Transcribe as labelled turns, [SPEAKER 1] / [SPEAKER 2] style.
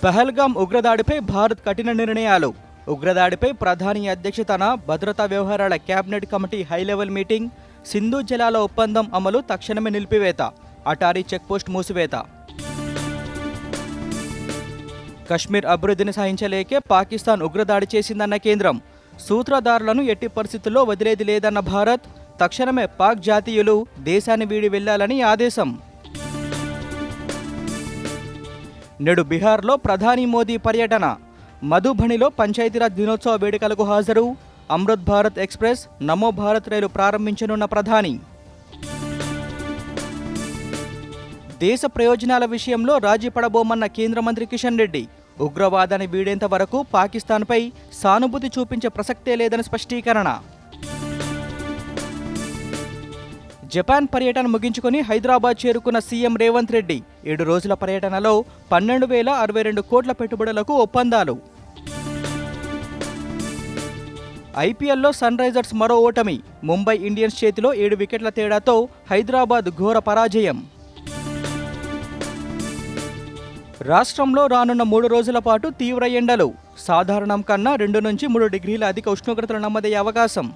[SPEAKER 1] పహల్గాం ఉగ్రదాడిపై భారత్ కఠిన నిర్ణయాలు. ఉగ్రదాడిపై ప్రధాని అధ్యక్షతన భద్రతా వ్యవహారాల cabinet committee high level meeting. Sindhu జలాల ఒప్పందం అమలు తక్షణమే నిలిపివేత. అటారీ చెక్పోస్ట్ మూసివేత. కశ్మీర్ అభివృద్ధిని సహించలేకే పాకిస్తాన్ ఉగ్రదాడి చేసిందన్న కేంద్రం. సూత్రధారులను ఎట్టి పరిస్థితుల్లో వదిలేది లేదన్న భారత్. తక్షణమే పాక్ జాతీయులు దేశాన్ని వీడి వెళ్లాలని ఆదేశం. నేడు బీహార్లో ప్రధాని మోదీ పర్యటన. మధుబనిలో పంచాయతీరాజ్ దినోత్సవ వేడుకలకు హాజరు. అమృత్ భారత్ ఎక్స్ప్రెస్, నమో భారత్ రైలు ప్రారంభించనున్న ప్రధాని. దేశ ప్రయోజనాల విషయంలో రాజీ పడబోమన్న కేంద్ర మంత్రి కిషన్ రెడ్డి. ఉగ్రవాదాన్ని వీడేంత వరకు పాకిస్తాన్పై సానుభూతి చూపించే ప్రసక్తే లేదని స్పష్టీకరణ. జపాన్ పర్యటన ముగించుకొని హైదరాబాద్ చేరుకున్న సీఎం రేవంత్ రెడ్డి. 7 రోజుల పర్యటనలో 12,062 కోట్ల పెట్టుబడులకు ఒప్పందాలు. ఐపీఎల్లో సన్ రైజర్స్ మరో ఓటమి. ముంబై ఇండియన్స్ చేతిలో 7 వికెట్ల తేడాతో హైదరాబాద్ ఘోర పరాజయం. రాష్ట్రంలో రానున్న 3 రోజుల పాటు తీవ్ర ఎండలు. సాధారణం కన్నా 2 నుంచి 3 డిగ్రీల అధిక ఉష్ణోగ్రతలు నమోదయ్యే అవకాశం.